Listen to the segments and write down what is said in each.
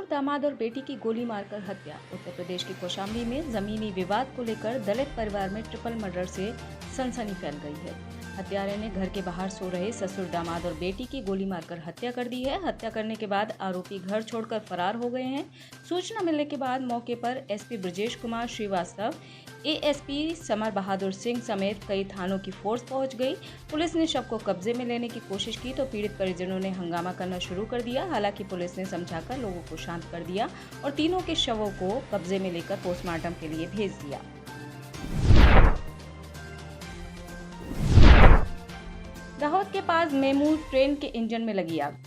दामाद और बेटी की गोली मारकर हत्या। उत्तर प्रदेश के कौशाम्बी में जमीनी विवाद को लेकर दलित परिवार में ट्रिपल मर्डर से सनसनी फैल गई है। हत्यारे ने घर के बाहर सो रहे ससुर, दामाद और बेटी की गोली मारकर हत्या कर दी है। हत्या करने के बाद आरोपी घर छोड़कर फरार हो गए हैं। सूचना मिलने के बाद मौके पर एसपी ब्रजेश कुमार श्रीवास्तव, एएसपी समर बहादुर सिंह समेत कई थानों की फोर्स पहुंच गई। पुलिस ने शव को कब्जे में लेने की कोशिश की तो पीड़ित परिजनों ने हंगामा करना शुरू कर दिया। हालांकि पुलिस ने समझाकर लोगों को शांत कर दिया और तीनों के शवों को कब्जे में लेकर पोस्टमार्टम के लिए भेज दिया। दाहोद के पास मेमू ट्रेन के इंजन में लगी आग।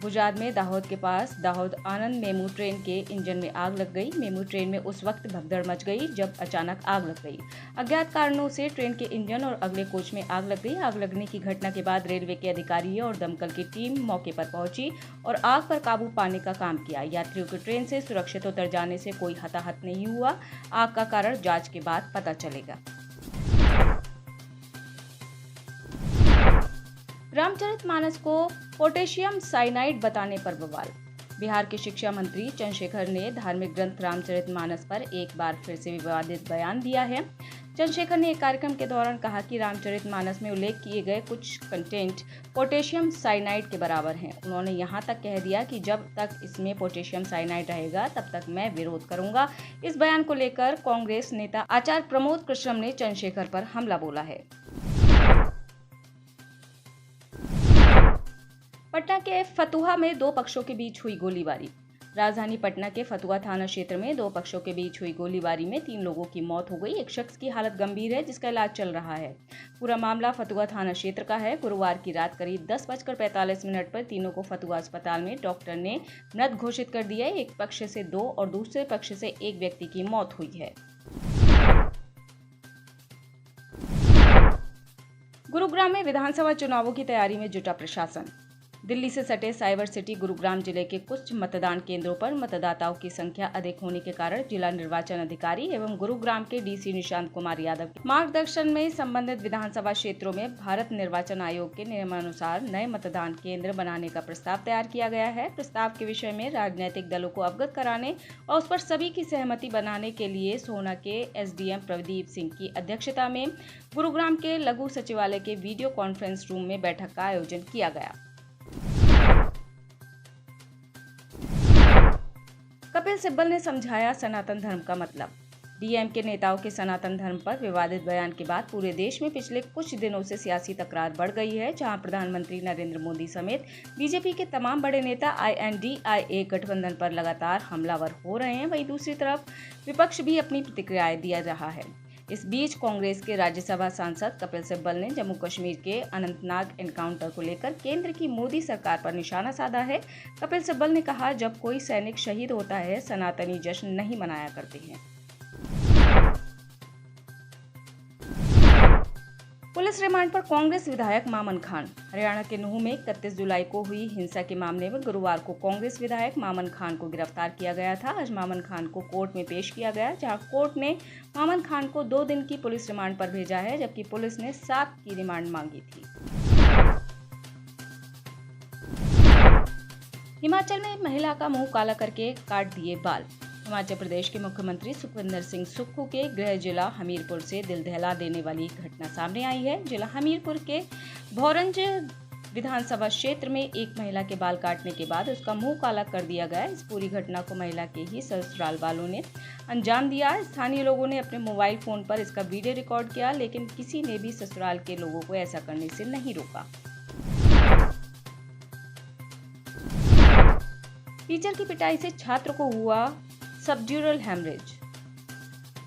गुजरात में दाहोद के पास दाहोद आनंद मेमू ट्रेन के इंजन में आग लग गई। मेमू ट्रेन में उस वक्त भगदड़ मच गई जब अचानक आग लग गई। अज्ञात कारणों से ट्रेन के इंजन और अगले कोच में आग लग गई। आग लगने की घटना के बाद रेलवे के अधिकारियों और दमकल की टीम मौके पर पहुंची और आग पर काबू पाने का काम किया। यात्रियों को ट्रेन से सुरक्षित उतर जाने से कोई हताहत नहीं हुआ। आग का कारण जांच के बाद पता चलेगा। रामचरितमानस को पोटेशियम साइनाइड बताने पर बवाल। बिहार के शिक्षा मंत्री चंद्रशेखर ने धार्मिक ग्रंथ रामचरितमानस पर एक बार फिर से विवादित बयान दिया है। चंद्रशेखर ने एक कार्यक्रम के दौरान कहा कि रामचरितमानस में उल्लेख किए गए कुछ कंटेंट पोटेशियम साइनाइड के बराबर हैं। उन्होंने यहां तक कह दिया कि जब तक इसमें पोटेशियम साइनाइड रहेगा तब तक मैं विरोध करूंगा। इस बयान को लेकर कांग्रेस नेता आचार्य प्रमोद कृष्णम ने चंद्रशेखर पर हमला बोला है। पटना के फतुहा में दो पक्षों के बीच हुई गोलीबारी। राजधानी पटना के फतुहा थाना क्षेत्र में दो पक्षों के बीच हुई गोलीबारी में 3 लोगों की मौत हो गई। एक शख्स की हालत गंभीर है जिसका इलाज चल रहा है। पूरा मामला फतुहा थाना क्षेत्र का है। गुरुवार की रात करीब 10:45 पर तीनों को फतुहा अस्पताल में डॉक्टर ने मृत घोषित कर दिया। एक पक्ष से 2 और दूसरे पक्ष से 1 व्यक्ति की मौत हुई है। गुरुग्राम में विधानसभा चुनावों की तैयारी में जुटा प्रशासन। दिल्ली से सटे साइबर सिटी गुरुग्राम जिले के कुछ मतदान केंद्रों पर मतदाताओं की संख्या अधिक होने के कारण जिला निर्वाचन अधिकारी एवं गुरुग्राम के डीसी निशांत कुमार यादव के मार्गदर्शन में संबंधित विधानसभा क्षेत्रों में भारत निर्वाचन आयोग के नियमानुसार नए मतदान केंद्र बनाने का प्रस्ताव तैयार किया गया है। प्रस्ताव के विषय में राजनीतिक दलों को अवगत कराने और उस पर सभी की सहमति बनाने के लिए सोहना के एसडीएम प्रदीप सिंह की अध्यक्षता में गुरुग्राम के लघु सचिवालय के वीडियो कॉन्फ्रेंस रूम में बैठक का आयोजन किया गया। कपिल सिब्बल ने समझाया सनातन धर्म का मतलब। डीएमके नेताओं के सनातन धर्म पर विवादित बयान के बाद पूरे देश में पिछले कुछ दिनों से सियासी तकरार बढ़ गई है। जहां प्रधानमंत्री नरेंद्र मोदी समेत बीजेपी के तमाम बड़े नेता INDIA गठबंधन पर लगातार हमलावर हो रहे हैं, वहीं दूसरी तरफ विपक्ष भी अपनी प्रतिक्रियाएं दे रहा है। इस बीच कांग्रेस के राज्यसभा सांसद कपिल सिब्बल ने जम्मू कश्मीर के अनंतनाग एनकाउंटर को लेकर केंद्र की मोदी सरकार पर निशाना साधा है। कपिल सिब्बल ने कहा, जब कोई सैनिक शहीद होता है सनातनी जश्न नहीं मनाया करते हैं। पुलिस रिमांड पर कांग्रेस विधायक मामन खान। हरियाणा के नूंह में 31 जुलाई को हुई हिंसा के मामले में गुरुवार को कांग्रेस विधायक मामन खान को गिरफ्तार किया गया था। आज मामन खान को कोर्ट में पेश किया गया, जहां कोर्ट ने मामन खान को 2 दिन की पुलिस रिमांड पर भेजा है, जबकि पुलिस ने 7 की रिमांड मांगी थी। हिमाचल में महिला का मुंह काला करके काट दिए बाल। हिमाचल प्रदेश के मुख्यमंत्री सुखविंदर सिंह सुक्खू के गृह जिला हमीरपुर से दिल दहला देने वाली घटना सामने आई है। जिला हमीरपुर के भौरंज विधानसभा क्षेत्र में एक महिला के बाल काटने के बाद उसका मुंह काला कर दिया गया। इस पूरी घटना को महिला के ही ससुराल वालों ने अंजाम दिया। स्थानीय लोगों ने अपने मोबाइल फोन पर इसका वीडियो रिकॉर्ड किया, लेकिन किसी ने भी ससुराल के लोगों को ऐसा करने से नहीं रोका। टीचर की पिटाई से छात्र को हुआ सबड्यूरल हेमरेज।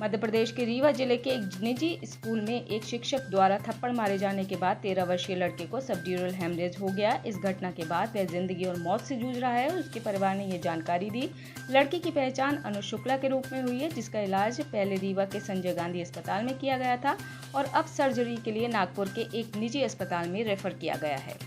मध्य प्रदेश के रीवा जिले के एक निजी स्कूल में एक शिक्षक द्वारा थप्पड़ मारे जाने के बाद 13 वर्षीय लड़के को सबड्यूरल हेमरेज हो गया। इस घटना के बाद वह जिंदगी और मौत से जूझ रहा है। उसके परिवार ने यह जानकारी दी। लड़की की पहचान अनुज शुक्ला के रूप में हुई है, जिसका इलाज पहले रीवा के संजय गांधी अस्पताल में किया गया था और अब सर्जरी के लिए नागपुर के एक निजी अस्पताल में रेफर किया गया है।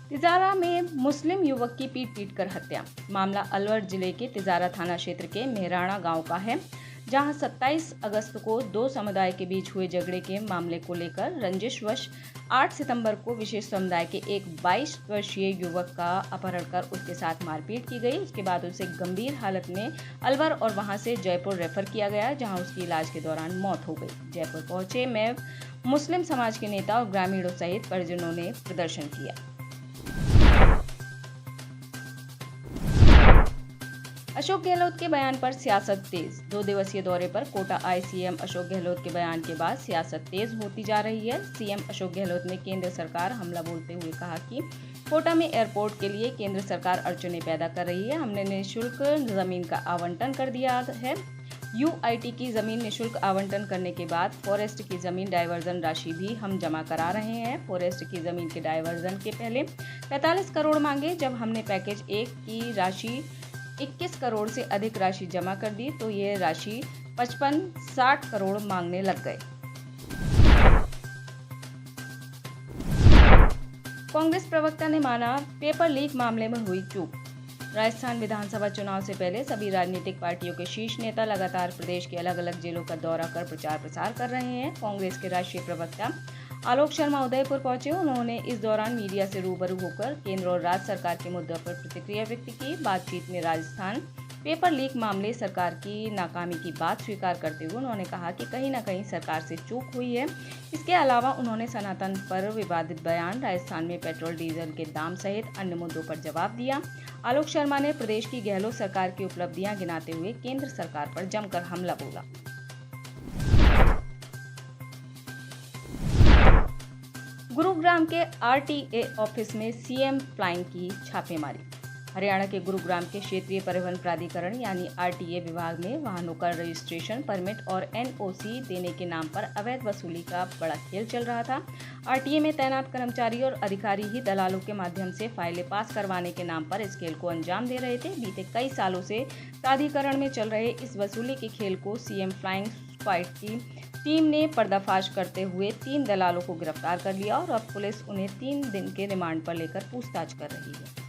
तिजारा में मुस्लिम युवक की पीट कर हत्या। मामला अलवर जिले के तिजारा थाना क्षेत्र के मेहराणा गांव का है। जहां 27 अगस्त को दो समुदाय के बीच हुए झगड़े के मामले को लेकर रंजिशवश 8 सितंबर को विशेष समुदाय के एक 22 वर्षीय युवक का अपहरण कर उसके साथ मारपीट की गई। उसके बाद उसे गंभीर हालत में अलवर और वहां से जयपुर रेफर किया गया, जहां उसकी इलाज के दौरान मौत हो गई। जयपुर पहुंचे में मुस्लिम समाज के नेता और ग्रामीणों सहित परिजनों ने प्रदर्शन किया। अशोक गहलोत के बयान पर सियासत तेज। 2 दिवसीय दौरे पर कोटा आए सीएम अशोक गहलोत के बयान के बाद सियासत तेज होती जा रही है। सीएम अशोक गहलोत ने केंद्र सरकार हमला बोलते हुए कहा कि कोटा में एयरपोर्ट के लिए केंद्र सरकार अड़चनें पैदा कर रही है। हमने निःशुल्क जमीन का आवंटन कर दिया है। यूआईटी की जमीन निःशुल्क आवंटन करने के बाद फॉरेस्ट की जमीन डायवर्जन राशि भी हम जमा करा रहे हैं। फॉरेस्ट की जमीन के डायवर्जन के पहले 45 करोड़ मांगे। जब हमने पैकेज 1 की राशि 21 करोड़ से अधिक राशि जमा कर दी तो ये राशि 55-60 करोड़ मांगने लग गए। कांग्रेस प्रवक्ता ने माना पेपर लीक मामले में हुई चूक। राजस्थान विधानसभा चुनाव से पहले सभी राजनीतिक पार्टियों के शीर्ष नेता लगातार प्रदेश के अलग अलग जेलों का दौरा कर प्रचार प्रसार कर रहे हैं। कांग्रेस के राष्ट्रीय प्रवक्ता आलोक शर्मा उदयपुर पहुंचे। उन्होंने इस दौरान मीडिया से रूबरू होकर केंद्र और राज्य सरकार के मुद्दों पर प्रतिक्रिया व्यक्त की। बातचीत में राजस्थान पेपर लीक मामले सरकार की नाकामी की बात स्वीकार करते हुए उन्होंने कहा कि कहीं न कहीं सरकार से चूक हुई है। इसके अलावा उन्होंने सनातन पर विवादित बयान, राजस्थान में पेट्रोल डीजल के दाम सहित अन्य मुद्दों पर जवाब दिया। आलोक शर्मा ने प्रदेश की गहलोत सरकार की उपलब्धियां गिनाते हुए केंद्र सरकार पर जमकर हमला बोला। गुरुग्राम के आरटीए ऑफिस में सीएम फ्लाइंग की छापेमारी। हरियाणा के गुरुग्राम के क्षेत्रीय परिवहन प्राधिकरण यानी आरटीए विभाग में वाहनों का रजिस्ट्रेशन, परमिट और एनओसी देने के नाम पर अवैध वसूली का बड़ा खेल चल रहा था। आरटीए में तैनात कर्मचारी और अधिकारी ही दलालों के माध्यम से फाइलें पास करवाने के नाम पर इस खेल को अंजाम दे रहे थे। बीते कई सालों से प्राधिकरण में चल रहे इस वसूली के खेल को सीएम फ्लाइंग स्क्वाड की टीम ने पर्दाफाश करते हुए 3 दलालों को गिरफ्तार कर लिया और अब पुलिस उन्हें 3 दिन के रिमांड पर लेकर पूछताछ कर रही है।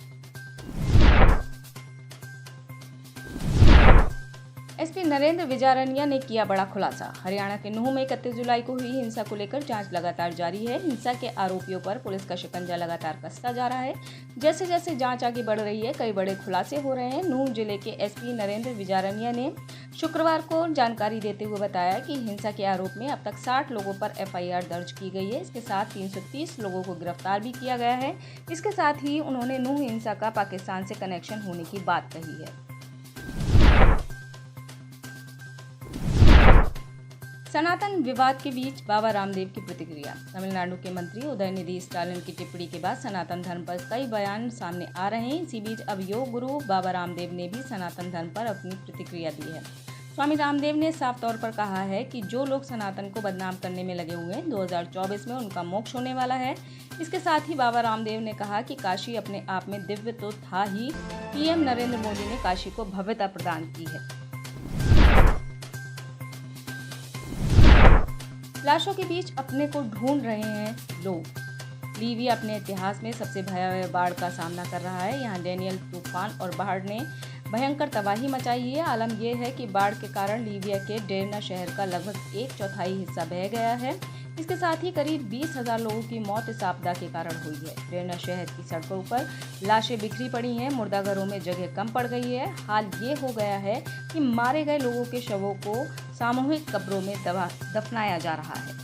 एसपी नरेंद्र विजारनिया ने किया बड़ा खुलासा। हरियाणा के नूंह में 31 जुलाई को हुई हिंसा को लेकर जांच लगातार जारी है। हिंसा के आरोपियों पर पुलिस का शिकंजा लगातार कसता जा रहा है। जैसे जैसे जांच आगे बढ़ रही है, कई बड़े खुलासे हो रहे हैं। नूंह जिले के एसपी नरेंद्र विजारनिया ने शुक्रवार को जानकारी देते हुए बताया कि हिंसा के आरोप में अब तक 60 लोगों पर एफआईआर दर्ज की गई है। इसके साथ 330 लोगों को गिरफ्तार भी किया गया है। इसके साथ ही उन्होंने नूंह हिंसा का पाकिस्तान से कनेक्शन होने की बात कही है। सनातन विवाद के बीच बाबा रामदेव की प्रतिक्रिया। तमिलनाडु के मंत्री उदयनिधि स्टालिन की टिप्पणी के बाद सनातन धर्म पर कई बयान सामने आ रहे हैं। इसी बीच अब योग गुरु बाबा रामदेव ने भी सनातन धर्म पर अपनी प्रतिक्रिया दी है। स्वामी रामदेव ने साफ तौर पर कहा है कि जो लोग सनातन को बदनाम करने में लगे हुए हैं, 2024 में उनका मोक्ष होने वाला है। इसके साथ ही बाबा रामदेव ने कहा कि काशी अपने आप में दिव्य तो था ही, पीएम नरेंद्र मोदी ने काशी को भव्यता प्रदान की है। लाशों के बीच अपने को ढूंढ रहे हैं लोग। लीबिया अपने इतिहास में सबसे भयावह बाढ़ का सामना कर रहा है। यहाँ डेनियल तूफान और बाढ़ ने भयंकर तबाही मचाई है। आलम यह है कि बाढ़ के कारण लीबिया के डेरना शहर का लगभग 1/4 हिस्सा बह गया है। इसके साथ ही करीब 20,000 लोगों की मौत इस आपदा के कारण हुई है। डेरना शहर की सड़कों पर लाशें बिखरी पड़ी हैं। मुर्दाघरों में जगह कम पड़ गई है। हाल ये हो गया है कि मारे गए लोगों के शवों को सामूहिक कब्रों में दफनाया जा रहा है।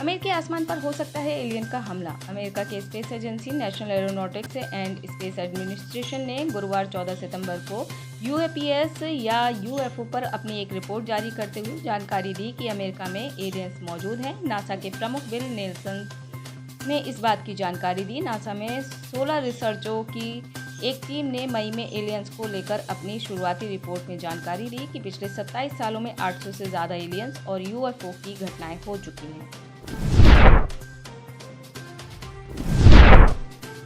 अमेरिकी आसमान पर हो सकता है एलियन का हमला। अमेरिका के space agency national aeronautics and space administration ने गुरुवार 14 सितंबर को यूएपीएस या यूएफओ पर अपनी एक रिपोर्ट जारी करते हुए जानकारी दी कि अमेरिका में एलियंस मौजूद हैं। नासा के प्रमुख बिल नेल्सन ने इस बात की जानकारी दी। नासा में 16 रिसर्चरों की एक टीम ने मई में एलियंस को लेकर अपनी शुरुआती रिपोर्ट में जानकारी दी कि पिछले 27 सालों में 800 से ज़्यादा एलियंस और यूएफओ की घटनाएं हो चुकी हैं।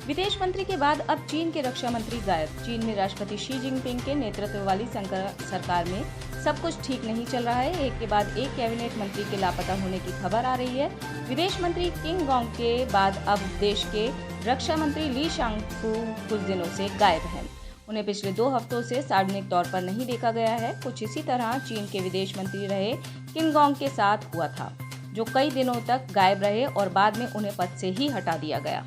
विदेश मंत्री के बाद अब चीन के रक्षा मंत्री गायब। चीन में राष्ट्रपति शी जिनपिंग के नेतृत्व वाली सरकार में सब कुछ ठीक नहीं चल रहा है। एक के बाद एक कैबिनेट मंत्री के लापता होने की खबर आ रही है। विदेश मंत्री किंग गोंग के बाद अब देश के रक्षा मंत्री ली शांगफू कुछ दिनों से गायब हैं। उन्हें पिछले 2 हफ्तों से सार्वजनिक तौर पर नहीं देखा गया है। कुछ इसी तरह चीन के विदेश मंत्री रहे किम गोंग के साथ हुआ था, जो कई दिनों तक गायब रहे और बाद में उन्हें पद से ही हटा दिया गया।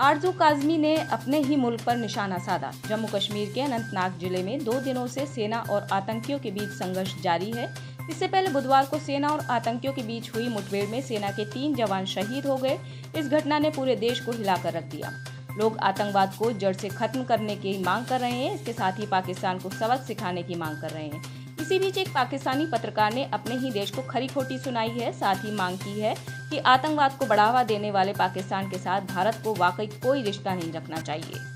आरजू काज़मी ने अपने ही मुल्क पर निशाना साधा। जम्मू कश्मीर के अनंतनाग जिले में 2 दिनों से सेना और आतंकियों के बीच संघर्ष जारी है। इससे पहले बुधवार को सेना और आतंकियों के बीच हुई मुठभेड़ में सेना के 3 जवान शहीद हो गए। इस घटना ने पूरे देश को हिलाकर रख दिया। लोग आतंकवाद को जड़ से खत्म करने की मांग कर रहे हैं। इसके साथ ही पाकिस्तान को सबक सिखाने की मांग कर रहे हैं। इसी बीच एक पाकिस्तानी पत्रकार ने अपने ही देश को खरी खोटी सुनाई है। साथ ही मांग की है कि आतंकवाद को बढ़ावा देने वाले पाकिस्तान के साथ भारत को वाकई कोई रिश्ता नहीं रखना चाहिए।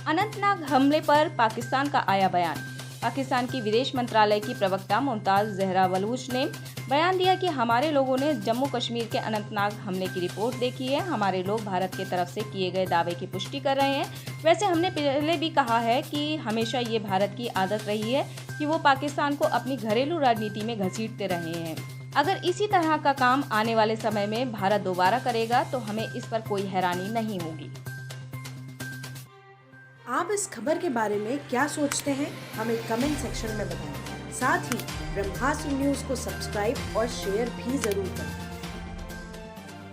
अनंतनाग हमले पर पाकिस्तान का आया बयान। पाकिस्तान की विदेश मंत्रालय की प्रवक्ता मुमताज जहरा बलूच ने बयान दिया कि हमारे लोगों ने जम्मू कश्मीर के अनंतनाग हमले की रिपोर्ट देखी है। हमारे लोग भारत की तरफ से किए गए दावे की पुष्टि कर रहे हैं। वैसे हमने पहले भी कहा है कि हमेशा ये भारत की आदत रही है कि वो पाकिस्तान को अपनी घरेलू राजनीति में घसीटते रहे हैं। अगर इसी तरह का काम आने वाले समय में भारत दोबारा करेगा तो हमें इस पर कोई हैरानी नहीं होगी। आप इस खबर के बारे में क्या सोचते हैं, हमें कमेंट सेक्शन में बताएं। साथ ही ब्रह्मास्त्र न्यूज़ को सब्सक्राइब और शेयर भी जरूर करें।